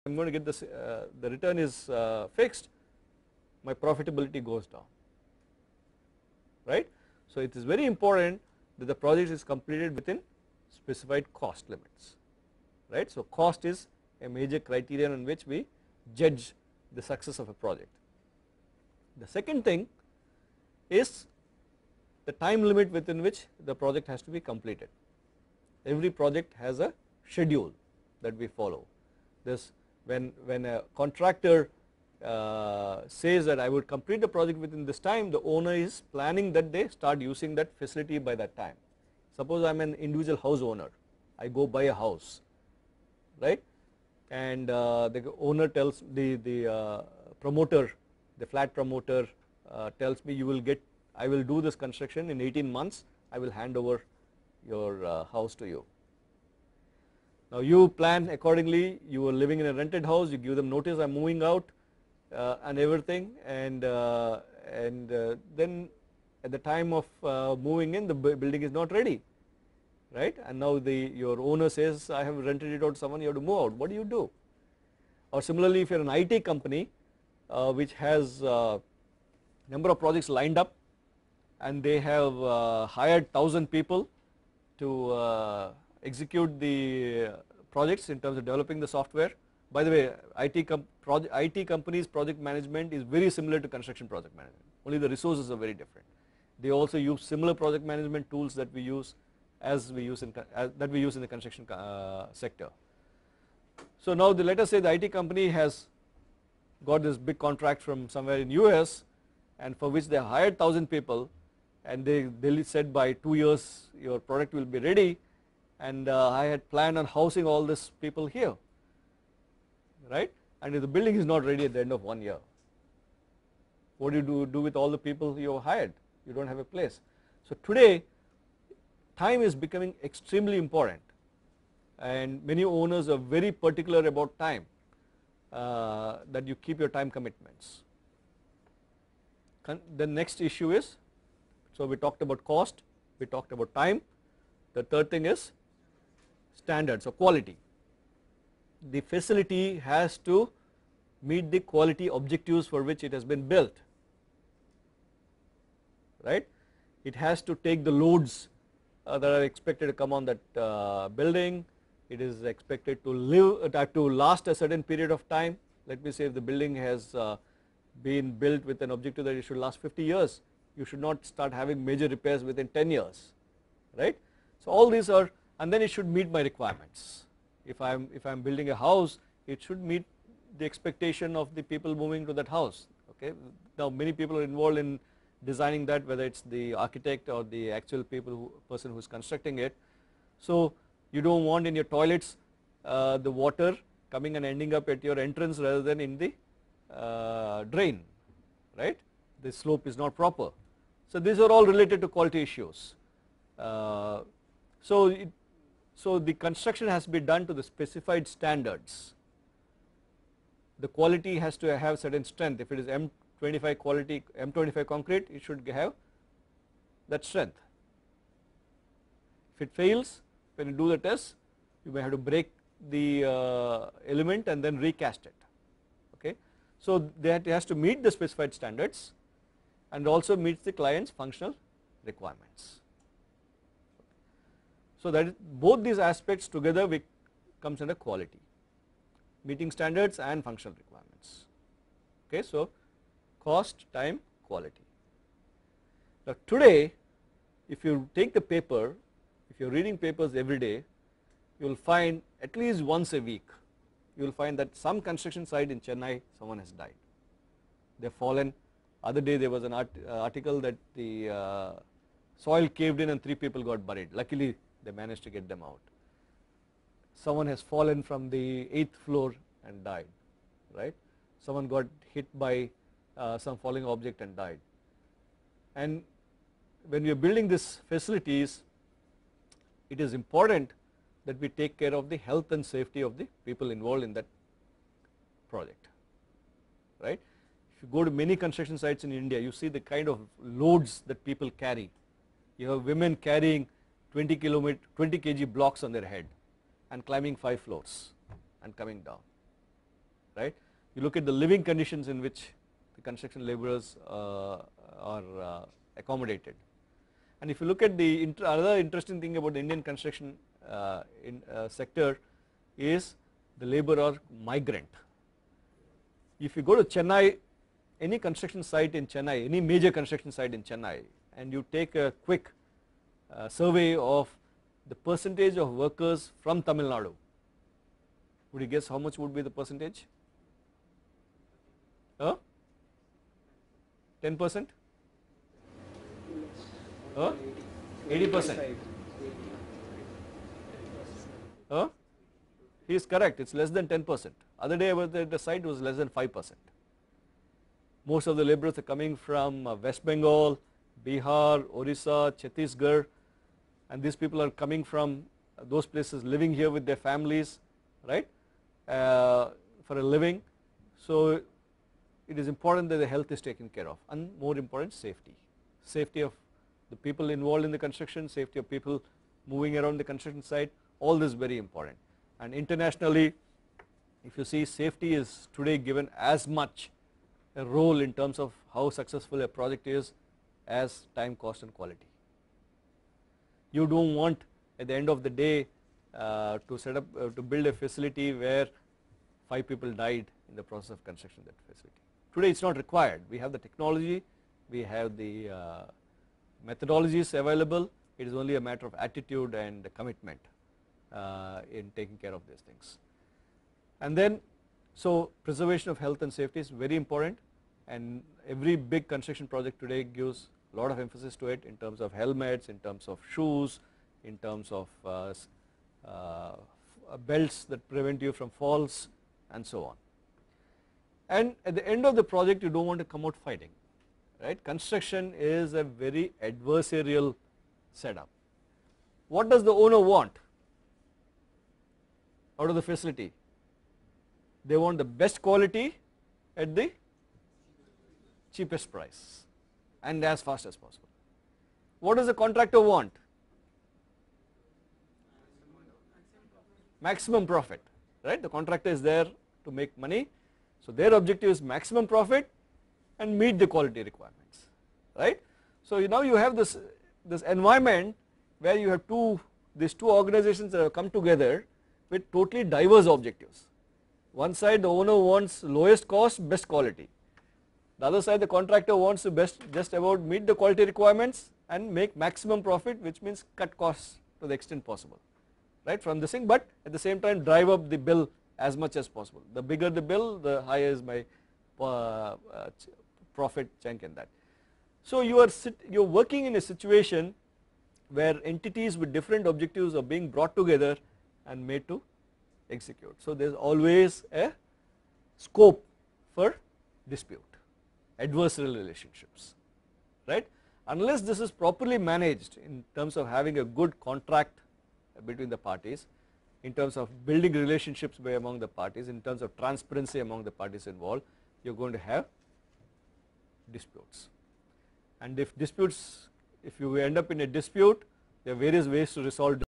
am going to get this, the return is fixed, my profitability goes down, right. So it is very important that the project is completed within specified cost limits, right. So cost is a major criterion on which we judge the success of a project. The second thing is the time limit within which the project has to be completed. Every project has a schedule that we follow. This when a contractor says that I would complete the project within this time, the owner is planning that they start using that facility by that time. Suppose I am an individual house owner, I go buy a house, right, and the owner tells the promoter, the flat promoter tells me, you will get, I will do this construction in 18 months, I will hand over your house to you. Now you plan accordingly, you are living in a rented house, you give them notice I am moving out and everything, and then at the time of moving in, the building is not ready, right, and now your owner says I have rented it out to someone, you have to move out. What do? Or similarly, if you are an IT company which has number of projects lined up and they have hired 1,000 people to execute the projects in terms of developing the software. By the way, IT companies project management is very similar to construction project management, only the resources are very different. They also use similar project management tools that we use in the construction sector. So now let us say the IT company has got this big contract from somewhere in US, and for which they hired 1,000 people, and they said by 2 years your product will be ready, and I had planned on housing all these people here, right, and if the building is not ready at the end of 1 year, what do you do with all the people you have hired? You do not have a place. So today time is becoming extremely important, and many owners are very particular about time, that you keep your time commitments. The next issue is, so we talked about cost, we talked about time, the third thing is standards or quality. The facility has to meet the quality objectives for which it has been built, right. It has to take the loads that are expected to come on that building. It is expected to last a certain period of time. Let me say if the building has been built with an objective that it should last 50 years, you should not start having major repairs within 10 years, right. So all these are, and then it should meet my requirements. If I am building a house, it should meet the expectation of the people moving to that house, okay. Now many people are involved in designing that, whether it is the architect or the actual person who is constructing it. So you do not want in your toilets the water coming and ending up at your entrance rather than in the drain, right. The slope is not proper. So these are all related to quality issues. So the construction has to be done to the specified standards. The quality has to have certain strength. If it is M25 quality, M25 concrete, it should have that strength. If it fails, when you do the test, you may have to break the element and then recast it, okay. So that has to meet the specified standards and also meets the client's functional requirements. So that is, both these aspects together comes under quality, meeting standards and functional requirements, okay. So cost, time, quality. Now today if you take the paper, if you are reading papers every day, you will find at least once a week you will find that some construction site in Chennai someone has died, they have fallen. Other day there was an article that the soil caved in and 3 people got buried, luckily they managed to get them out. Someone has fallen from the 8th floor and died, right. Someone got hit by some falling object and died. And when we are building these facilities, it is important that we take care of the health and safety of the people involved in that project, right. If you go to many construction sites in India, you see the kind of loads that people carry. You have women carrying 20 kg blocks on their head and climbing 5 floors and coming down, right. You look at the living conditions in which the construction laborers are accommodated. And if you look at the another interesting thing about the Indian construction sector is the labor are migrant. If you go to Chennai, any construction site in Chennai, any major construction site in Chennai, and you take a quick survey of the percentage of workers from Tamil Nadu, would you guess how much would be the percentage? 10%? 80%? He is correct, it is less than 10%. Other day I was at the site, was less than 5%. Most of the laborers are coming from West Bengal, Bihar, Orissa, Chhattisgarh, and these people are coming from those places, living here with their families, right, for a living. So it is important that the health is taken care of, and more important, safety of the people involved in the construction, safety of people moving around the construction site, all this is very important. And internationally, if you see, safety is today given as much a role in terms of how successful a project is as time, cost and quality. You do not want at the end of the day to set up to build a facility where 5 people died in the process of construction of that facility. Today it is not required, we have the technology, we have the methodologies available, it is only a matter of attitude and commitment in taking care of these things. And then, so preservation of health and safety is very important, and every big construction project today gives a lot of emphasis to it in terms of helmets, in terms of shoes, in terms of belts that prevent you from falls and so on. And at the end of the project you do not want to come out fighting, right. Construction is a very adversarial setup. What does the owner want out of the facility? They want the best quality at the cheapest price and as fast as possible. What does the contractor want? Maximum profit, right. The contractor is there to make money, so their objective is maximum profit and meet the quality requirements, right. So now you have this environment where you have these two organizations that have come together with totally diverse objectives. One side the owner wants lowest cost, best quality. The other side the contractor wants to just about meet the quality requirements and make maximum profit, which means cut costs to the extent possible, right, from this thing, but at the same time drive up the bill as much as possible. The bigger the bill, the higher is my profit chunk in that. So you are working in a situation where entities with different objectives are being brought together and made to execute. So there is always a scope for dispute, adversarial relationships, right. Unless this is properly managed in terms of having a good contract between the parties, in terms of building relationships among the parties, in terms of transparency among the parties involved, you are going to have disputes. And if you end up in a dispute, there are various ways to resolve